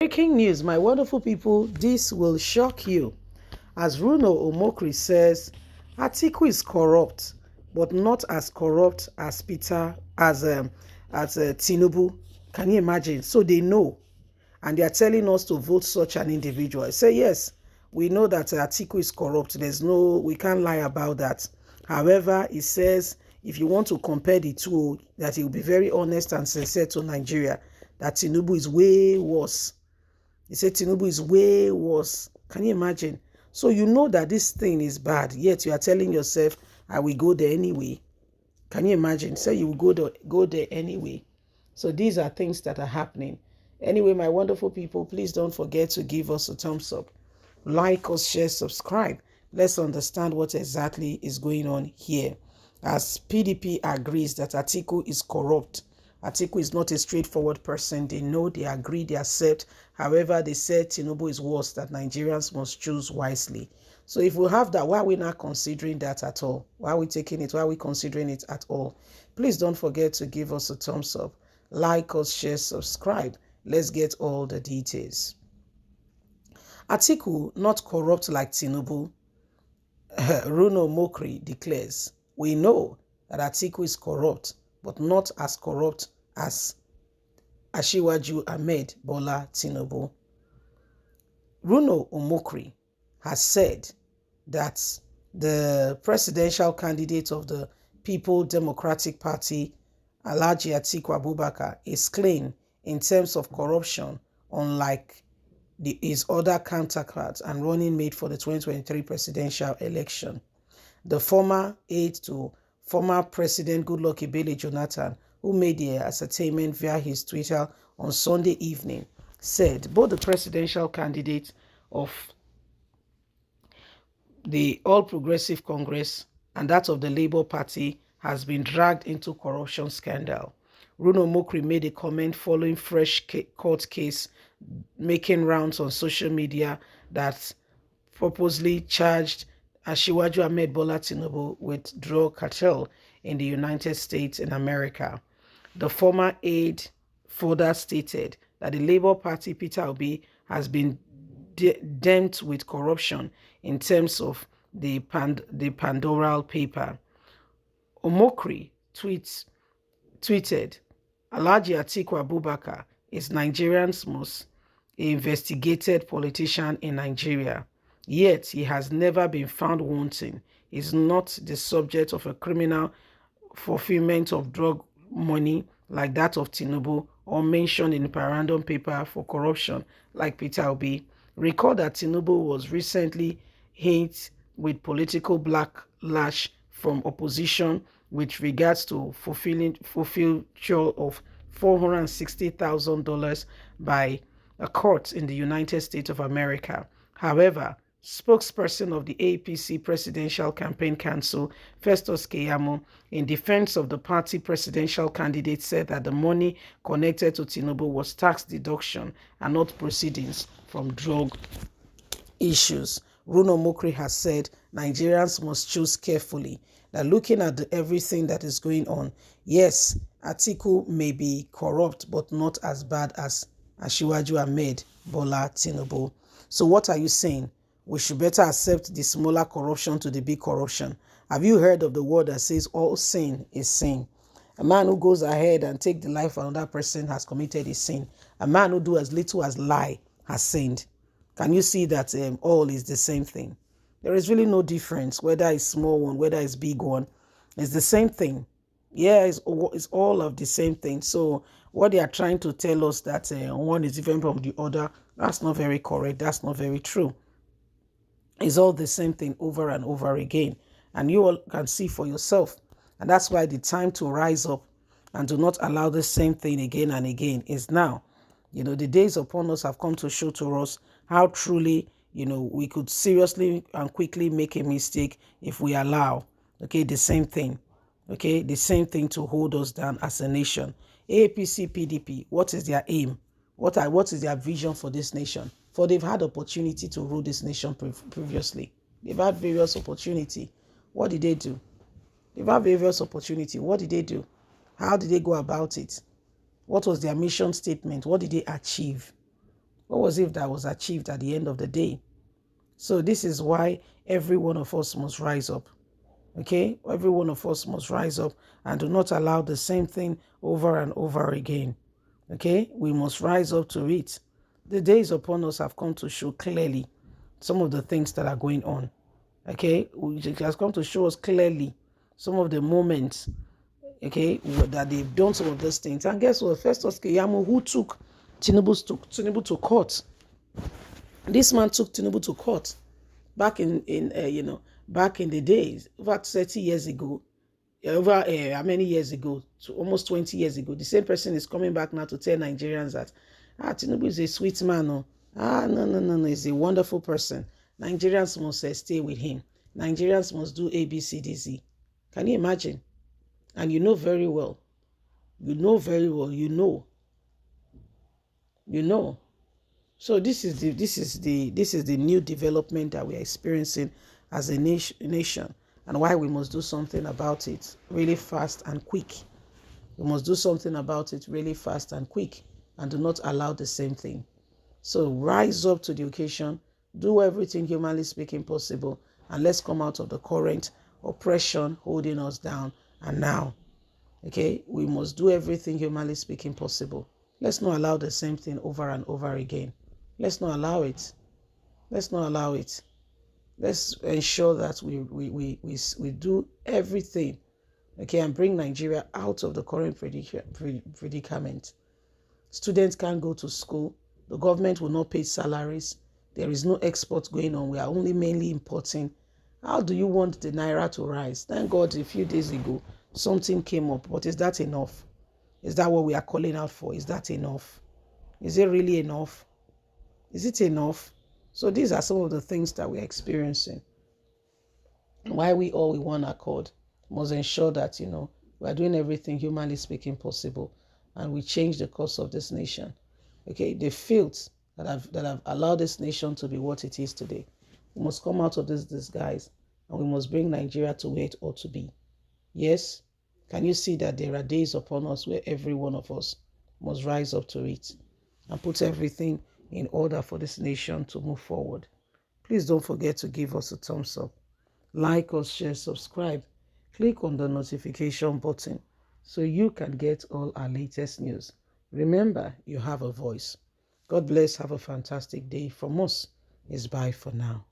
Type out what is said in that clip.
Breaking news, my wonderful people, this will shock you. As Omokri says, Atiku is corrupt, but not as corrupt as Tinubu. Can you imagine? So they know, and they are telling us to vote such an individual. I say yes, we know that Atiku is corrupt. We can't lie about that. However, he says if you want to compare the two, that he will be very honest and sincere to Nigeria, that Tinubu is way worse. He said Tinubu is way worse. Can you imagine? So you know that this thing is bad, yet you are telling yourself, I will go there anyway. Can you imagine? Say you will go there anyway. So these are things that are happening. Anyway, my wonderful people, please don't forget to give us a thumbs up. Like us, share, subscribe. Let's understand what exactly is going on here. As PDP agrees that Atiku is corrupt, Atiku is not a straightforward person. They know, they agree, they accept. However, they said Tinubu is worse, that Nigerians must choose wisely. So if we have that, why are we not considering that at all? Why are we taking it? Why are we considering it at all? Please don't forget to give us a thumbs up. Like us, share, subscribe. Let's get all the details. Atiku, not corrupt like Tinubu, Omokri declares. We know that Atiku is corrupt, but not as corrupt as Asiwaju Ahmed Bola Tinubu. Omokri has said that the presidential candidate of the People Democratic Party, Alhaji Atiku Abubakar, is clean in terms of corruption, unlike his other counterparts and running mate for the 2023 presidential election. The former aide to former President Goodluck Ebele Jonathan, who made the ascertainment via his Twitter on Sunday evening, said both the presidential candidate of the All Progressive Congress and that of the Labour Party has been dragged into corruption scandal. Omokri made a comment following fresh court case making rounds on social media that purposely charged Asiwaju Ahmed Bola Tinubu with drug cartel in the United States in America. The former aide further stated that the Labour Party, Peter Obi, has been dealt with corruption in terms of the Pandoral paper. Omokri tweeted, Alhaji Atiku Abubakar is Nigeria's most investigated politician in Nigeria. Yet he has never been found wanting. He is not the subject of a criminal fulfillment of drug money like that of Tinubu, or mentioned in the memorandum paper for corruption like Peter Obi. Recall that Tinubu was recently hit with political backlash from opposition with regards to fulfillment of $460,000 by a court in the United States of America. However, spokesperson of the APC Presidential Campaign Council, Festus Keyamo, in defense of the party presidential candidate, said that the money connected to Tinubu was tax deduction and not proceedings from drug issues. Omokri has said Nigerians must choose carefully, that looking at everything that is going on, yes, Atiku may be corrupt, but not as bad as Asiwaju Ahmed Bola Tinubu. So what are you saying? We should better accept the smaller corruption to the big corruption. Have you heard of the word that says all sin is sin? A man who goes ahead and take the life of another person has committed a sin. A man who do as little as lie has sinned. Can you see that all is the same thing? There is really no difference, whether it's small one, whether it's big one. It's the same thing. Yeah, it's all of the same thing. So what they are trying to tell us that one is different from the other, that's not very correct. That's not very true. It's all the same thing over and over again. And you all can see for yourself. And that's why the time to rise up and do not allow the same thing again and again is now. The days upon us have come to show to us how truly, we could seriously and quickly make a mistake if we allow, the same thing, the same thing to hold us down as a nation. APC, PDP, what is their aim? What is their vision for this nation? For they've had opportunity to rule this nation previously. They've had various opportunity. What did they do? They've had various opportunity. What did they do? How did they go about it? What was their mission statement? What did they achieve? What was it that was achieved at the end of the day? So this is why every one of us must rise up. Okay? Every one of us must rise up and do not allow the same thing over and over again. Okay? We must rise up to it. The days upon us have come to show clearly some of the things that are going on. Okay? It has come to show us clearly some of the moments, okay, that they've done some of those things. And guess what? Festus Keyamo, who took Tinubu to court. This man took Tinubu to court back back in the days, over 30 years ago, over how many years ago, to almost 20 years ago. The same person is coming back now to tell Nigerians that, Tinubu is a sweet man. No, no, he's a wonderful person. Nigerians must stay with him. Nigerians must do A, B, C, D, Z. Can you imagine? And you know very well. You know. So this is the new development that we are experiencing as a nation, and why we must do something about it really fast and quick. We must do something about it really fast and quick, and do not allow the same thing. So rise up to the occasion, do everything humanly speaking possible, and let's come out of the current oppression holding us down. And now, okay, we must do everything humanly speaking possible. Let's not allow the same thing over and over again. Let's not allow it. Let's not allow it. Let's ensure that we do everything, okay, and bring Nigeria out of the current predicament. Students can't go to school. The government will not pay salaries. There is no export going on. We are only mainly importing. How do you want the naira to rise? Thank God a few days ago, something came up. But is that enough? Is that what we are calling out for? Is that enough? Is it really enough? Is it enough? So these are some of the things that we're experiencing. Why we all with one accord must ensure that, we are doing everything humanly speaking possible, and we change the course of this nation. Okay, the fields that have allowed this nation to be what it is today. We must come out of this disguise, and we must bring Nigeria to where it ought to be. Yes, can you see that there are days upon us where every one of us must rise up to it and put everything in order for this nation to move forward? Please don't forget to give us a thumbs up. Like us, share, subscribe. Click on the notification button so you can get all our latest news. Remember, you have a voice. God bless. Have a fantastic day. From us, it's bye for now.